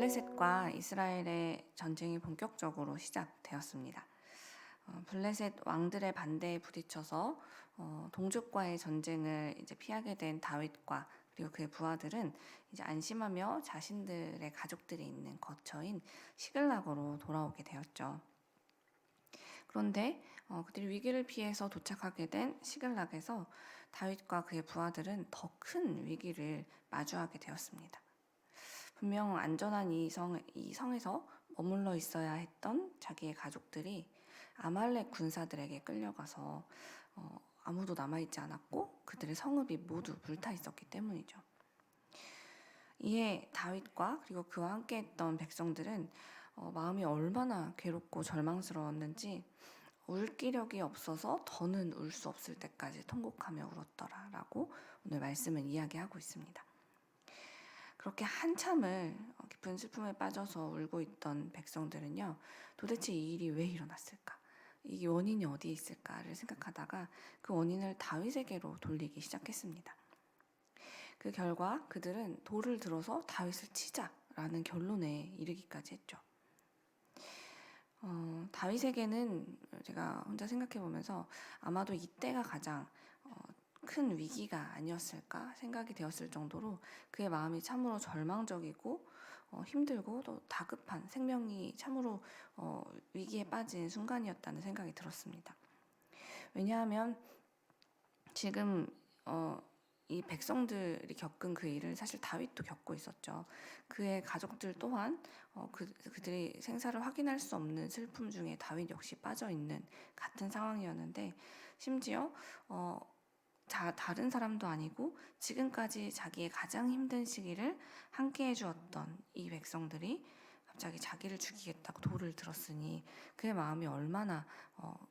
블레셋과 이스라엘의 전쟁이 본격적으로 시작되었습니다. 블레셋 왕들의 반대에 부딪혀서 동족과의 전쟁을 이제 피하게 된 다윗과 그리고 그의 부하들은 이제 안심하며 자신들의 가족들이 있는 거처인 시글락으로 돌아오게 되었죠. 그런데 그들이 위기를 피해서 도착하게 된 시글락에서 다윗과 그의 부하들은 더 큰 위기를 마주하게 되었습니다. 분명 안전한 이 성에서 머물러 있어야 했던 자기의 가족들이 아말렉 군사들에게 끌려가서 아무도 남아있지 않았고 그들의 성읍이 모두 불타 있었기 때문이죠. 이에 다윗과 그리고 그와 함께했던 백성들은 마음이 얼마나 괴롭고 절망스러웠는지 울 기력이 없어서 더는 울 수 없을 때까지 통곡하며 울었더라라고 오늘 말씀은 이야기하고 있습니다. 그렇게 한참을 깊은 슬픔에 빠져서 울고 있던 백성들은요, 도대체 이 일이 왜 일어났을까? 이 원인이 어디에 있을까를 생각하다가 그 원인을 다윗에게로 돌리기 시작했습니다. 그 결과 그들은 돌을 들어서 다윗을 치자라는 결론에 이르기까지 했죠. 다윗에게는 제가 혼자 생각해 보면서 아마도 이때가 가장 큰 위기가 아니었을까 생각이 되었을 정도로 그의 마음이 참으로 절망적이고 힘들고 또 다급한 생명이 참으로 위기에 빠진 순간이었다는 생각이 들었습니다. 왜냐하면 지금 이 백성들이 겪은 그 일을 사실 다윗도 겪고 있었죠. 그의 가족들 또한 그들이 생사를 확인할 수 없는 슬픔 중에 다윗 역시 빠져있는 같은 상황이었는데 심지어 다른 사람도 아니고 지금까지 자기의 가장 힘든 시기를 함께 해주었던 이 백성들이 갑자기 자기를 죽이겠다고 돌을 들었으니 그의 마음이 얼마나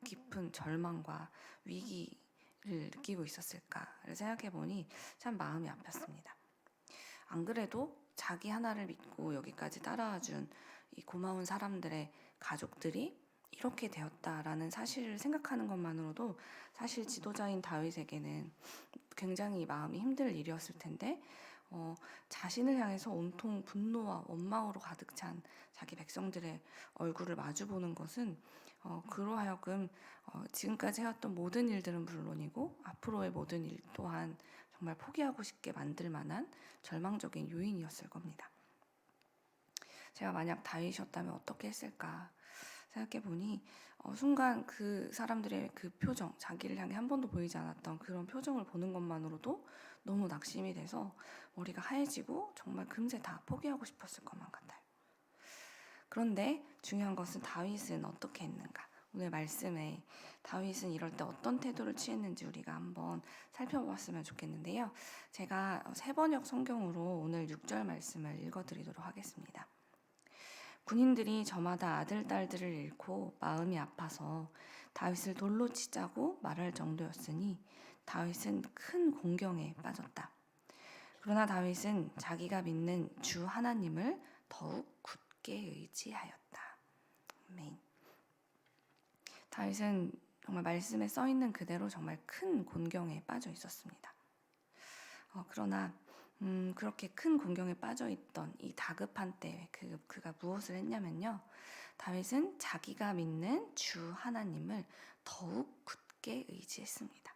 깊은 절망과 위기를 느끼고 있었을까를 생각해보니 참 마음이 아팠습니다. 안 그래도 자기 하나를 믿고 여기까지 따라와준 이 고마운 사람들의 가족들이 이렇게 되었다라는 사실을 생각하는 것만으로도 사실 지도자인 다윗에게는 굉장히 마음이 힘들 일이었을 텐데 자신을 향해서 온통 분노와 원망으로 가득 찬 자기 백성들의 얼굴을 마주보는 것은 그로 하여금 지금까지 해왔던 모든 일들은 물론이고 앞으로의 모든 일 또한 정말 포기하고 싶게 만들 만한 절망적인 요인이었을 겁니다. 제가 만약 다윗이었다면 어떻게 했을까 생각해보니 순간 그 사람들의 그 표정, 자기를 향해 한 번도 보이지 않았던 그런 표정을 보는 것만으로도 너무 낙심이 돼서 머리가 하얘지고 정말 금세 다 포기하고 싶었을 것만 같아요. 그런데 중요한 것은 다윗은 어떻게 했는가? 오늘 말씀에 다윗은 이럴 때 어떤 태도를 취했는지 우리가 한번 살펴보았으면 좋겠는데요. 제가 세번역 성경으로 오늘 6절 말씀을 읽어드리도록 하겠습니다. 군인들이 저마다 아들, 딸들을 잃고 마음이 아파서 다윗을 돌로 치자고 말할 정도였으니 다윗은 큰 공경에 빠졌다. 그러나 다윗은 자기가 믿는 주 하나님을 더욱 굳게 의지하였다. 아멘. 다윗은 정말 말씀에 써있는 그대로 정말 큰 곤경에 빠져 있었습니다. 그러나 그렇게 큰 곤경에 빠져있던 이 다급한 때에 그가 무엇을 했냐면요. 다윗은 자기가 믿는 주 하나님을 더욱 굳게 의지했습니다.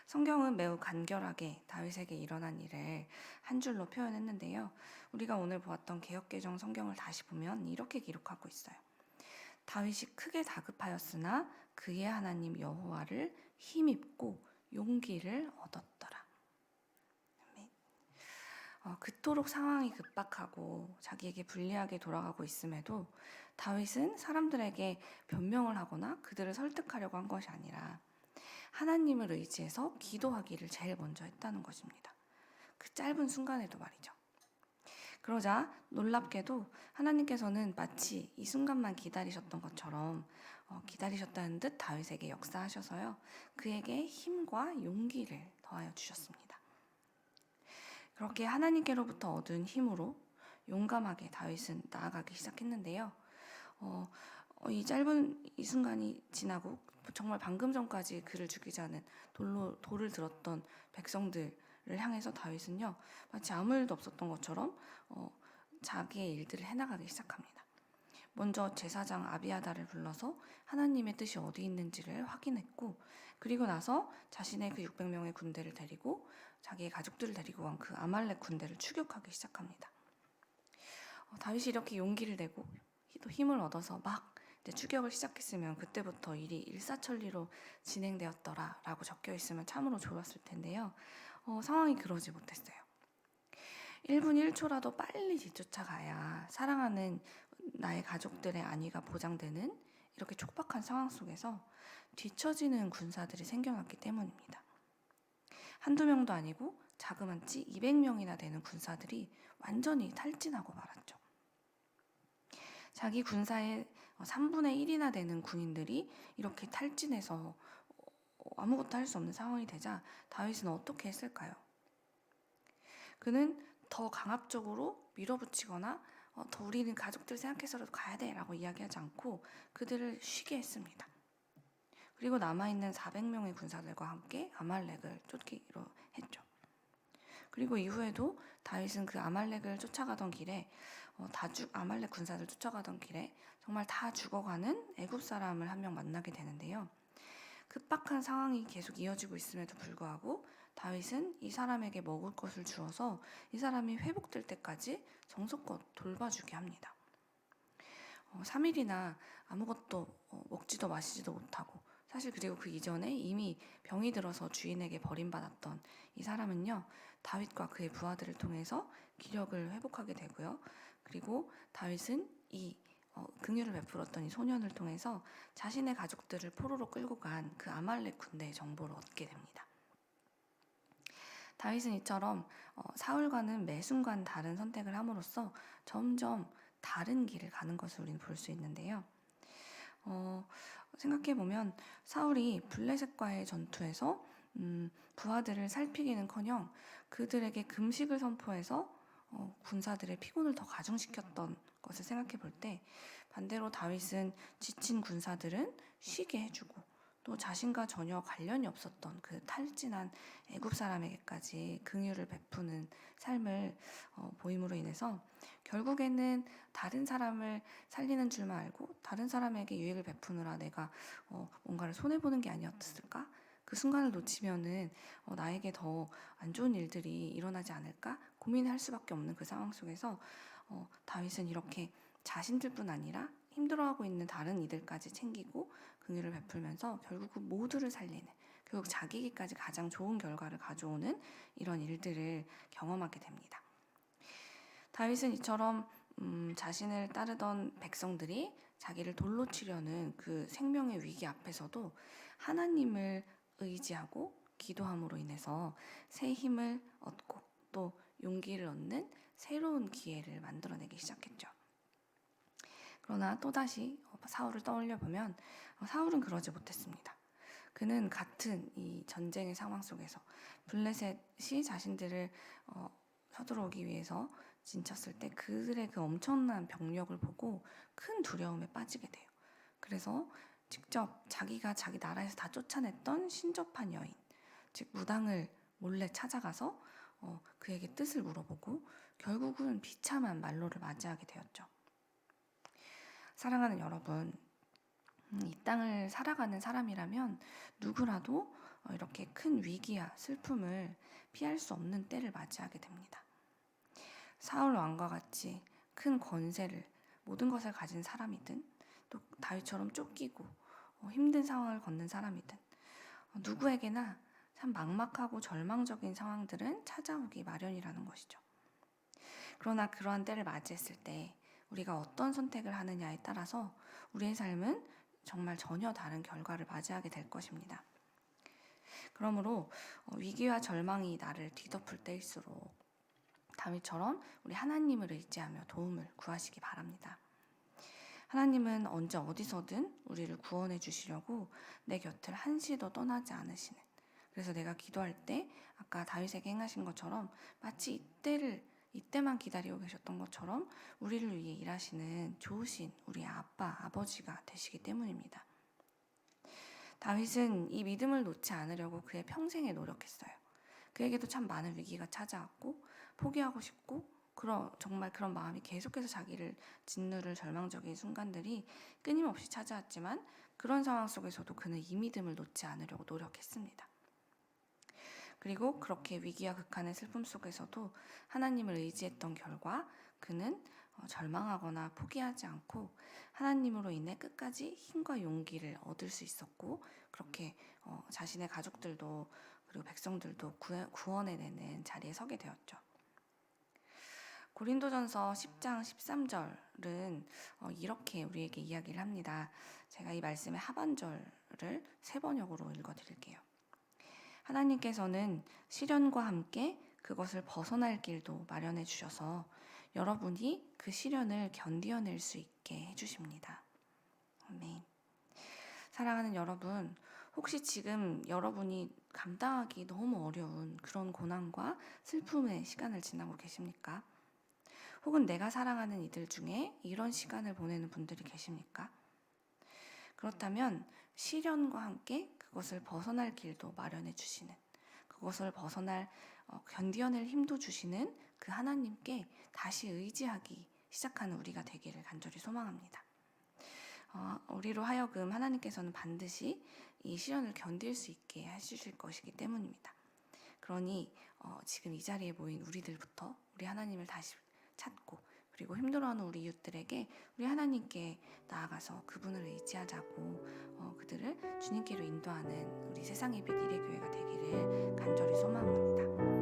성경은 매우 간결하게 다윗에게 일어난 일을 한 줄로 표현했는데요. 우리가 오늘 보았던 개역개정 성경을 다시 보면 이렇게 기록하고 있어요. 다윗이 크게 다급하였으나 그의 하나님 여호와를 힘입고 용기를 얻었더라. 그토록 상황이 급박하고 자기에게 불리하게 돌아가고 있음에도 다윗은 사람들에게 변명을 하거나 그들을 설득하려고 한 것이 아니라 하나님을 의지해서 기도하기를 제일 먼저 했다는 것입니다. 그 짧은 순간에도 말이죠. 그러자 놀랍게도 하나님께서는 마치 이 순간만 기다리셨던 것처럼 기다리셨다는 듯 다윗에게 역사하셔서요. 그에게 힘과 용기를 더하여 주셨습니다. 그렇게 하나님께로부터 얻은 힘으로 용감하게 다윗은 나아가기 시작했는데요. 이 짧은 이 순간이 지나고 정말 방금 전까지 그를 죽이자는 돌을 들었던 백성들을 향해서 다윗은요 마치 아무 일도 없었던 것처럼 자기의 일들을 해나가기 시작합니다. 먼저 제사장 아비아다를 불러서 하나님의 뜻이 어디 있는지를 확인했고, 그리고 나서 자신의 그 600명의 군대를 데리고 자기의 가족들을 데리고 간 그 아말렉 군대를 추격하기 시작합니다. 다윗이 이렇게 용기를 내고 또 힘을 얻어서 막 이제 추격을 시작했으면 그때부터 일이 일사천리로 진행되었더라라고 적혀 있으면 참으로 좋았을 텐데요. 상황이 그러지 못했어요. 1분 1초라도 빨리 뒤쫓아가야 사랑하는 나의 가족들의 안위가 보장되는 이렇게 촉박한 상황 속에서 뒤처지는 군사들이 생겨났기 때문입니다. 한두 명도 아니고 자그만치 200명이나 되는 군사들이 완전히 탈진하고 말았죠. 자기 군사의 3분의 1이나 되는 군인들이 이렇게 탈진해서 아무것도 할 수 없는 상황이 되자 다윗은 어떻게 했을까요? 그는 더 강압적으로 밀어붙이거나 더 우리는 가족들 생각해서라도 가야 돼 라고 이야기하지 않고 그들을 쉬게 했습니다. 그리고 남아있는 400명의 군사들과 함께 아말렉을 쫓기로 했죠. 그리고 이후에도 다윗은 그 아말렉을 쫓아가던 길에 아말렉 군사들 쫓아가던 길에 정말 다 죽어가는 애굽 사람을 한 명 만나게 되는데요. 급박한 상황이 계속 이어지고 있음에도 불구하고 다윗은 이 사람에게 먹을 것을 주어서 이 사람이 회복될 때까지 정성껏 돌봐주게 합니다. 3일이나 아무것도 먹지도 마시지도 못하고 사실 그리고 그 이전에 이미 병이 들어서 주인에게 버림받았던 이 사람은요. 다윗과 그의 부하들을 통해서 기력을 회복하게 되고요. 그리고 다윗은 이 긍휼을 베풀었던 이 소년을 통해서 자신의 가족들을 포로로 끌고 간 그 아말렉 군대의 정보를 얻게 됩니다. 다윗은 이처럼 사울과는 매 순간 다른 선택을 함으로써 점점 다른 길을 가는 것을 우리는 볼 수 있는데요. 생각해보면 사울이 블레셋과의 전투에서 부하들을 살피기는커녕 그들에게 금식을 선포해서 군사들의 피곤을 더 가중시켰던 것을 생각해 볼 때 반대로 다윗은 지친 군사들은 쉬게 해주고 또 자신과 전혀 관련이 없었던 그 탈진한 애굽 사람에게까지 긍휼을 베푸는 삶을 보임으로 인해서 결국에는 다른 사람을 살리는 줄만 알고 다른 사람에게 유익을 베푸느라 내가 뭔가를 손해보는 게 아니었을까? 그 순간을 놓치면은 나에게 더 안 좋은 일들이 일어나지 않을까 고민할 수밖에 없는 그 상황 속에서 다윗은 이렇게 자신들뿐 아니라 힘들어하고 있는 다른 이들까지 챙기고 긍휼을 베풀면서 결국 모두를 살리는 결국 자기에게까지 가장 좋은 결과를 가져오는 이런 일들을 경험하게 됩니다. 다윗은 이처럼 자신을 따르던 백성들이 자기를 돌로 치려는 그 생명의 위기 앞에서도 하나님을 의지하고 기도함으로 인해서 새 힘을 얻고 또 용기를 얻는 새로운 기회를 만들어내기 시작했죠. 그러나 또다시 사울을 떠올려 보면 사울은 그러지 못했습니다. 그는 같은 이 전쟁의 상황 속에서 블레셋이 자신들을 서들어오기 위해서 진쳤을 때 그들의 그 엄청난 병력을 보고 큰 두려움에 빠지게 돼요. 그래서 직접 자기가 자기 나라에서 다 쫓아냈던 신접한 여인, 즉 무당을 몰래 찾아가서 그에게 뜻을 물어보고 결국은 비참한 말로를 맞이하게 되었죠. 사랑하는 여러분, 이 땅을 살아가는 사람이라면 누구라도 이렇게 큰 위기와 슬픔을 피할 수 없는 때를 맞이하게 됩니다. 사울 왕과 같이 큰 권세를 모든 것을 가진 사람이든 또 다윗처럼 쫓기고 힘든 상황을 걷는 사람이든 누구에게나 참 막막하고 절망적인 상황들은 찾아오기 마련이라는 것이죠. 그러나 그러한 때를 맞이했을 때 우리가 어떤 선택을 하느냐에 따라서 우리의 삶은 정말 전혀 다른 결과를 맞이하게 될 것입니다. 그러므로 위기와 절망이 나를 뒤덮을 때일수록 다윗처럼 우리 하나님을 의지하며 도움을 구하시기 바랍니다. 하나님은 언제 어디서든 우리를 구원해 주시려고 내 곁을 한시도 떠나지 않으시는, 그래서 내가 기도할 때 아까 다윗에게 행하신 것처럼 마치 이때만 기다리고 계셨던 것처럼 우리를 위해 일하시는 좋으신 우리 아빠, 아버지가 되시기 때문입니다. 다윗은 이 믿음을 놓지 않으려고 그의 평생에 노력했어요. 그에게도 참 많은 위기가 찾아왔고 포기하고 싶고 정말 그런 마음이 계속해서 자기를 짓누를 절망적인 순간들이 끊임없이 찾아왔지만 그런 상황 속에서도 그는 이 믿음을 놓지 않으려고 노력했습니다. 그리고 그렇게 위기와 극한의 슬픔 속에서도 하나님을 의지했던 결과 그는 절망하거나 포기하지 않고 하나님으로 인해 끝까지 힘과 용기를 얻을 수 있었고, 그렇게 자신의 가족들도 그리고 백성들도 구원해내는 자리에 서게 되었죠. 고린도전서 10장 13절은 이렇게 우리에게 이야기를 합니다. 제가 이 말씀의 하반절을 세 번역으로 읽어드릴게요. 하나님께서는 시련과 함께 그것을 벗어날 길도 마련해 주셔서 여러분이 그 시련을 견디어낼 수 있게 해주십니다. 아멘. 사랑하는 여러분, 혹시 지금 여러분이 감당하기 너무 어려운 그런 고난과 슬픔의 시간을 지나고 계십니까? 혹은 내가 사랑하는 이들 중에 이런 시간을 보내는 분들이 계십니까? 그렇다면 시련과 함께 그것을 벗어날 길도 마련해 주시는, 그것을 견디어낼 힘도 주시는 그 하나님께 다시 의지하기 시작하는 우리가 되기를 간절히 소망합니다. 우리로 하여금 하나님께서는 반드시 이 시련을 견딜 수 있게 해주실 것이기 때문입니다. 그러니 지금 이 자리에 모인 우리들부터 우리 하나님을 다시 찾고, 그리고 힘들어하는 우리 이웃들에게 우리 하나님께 나아가서 그분을 의지하자고 그들을 주님께로 인도하는 우리 세상의 빛 이레교회가 되기를 간절히 소망합니다.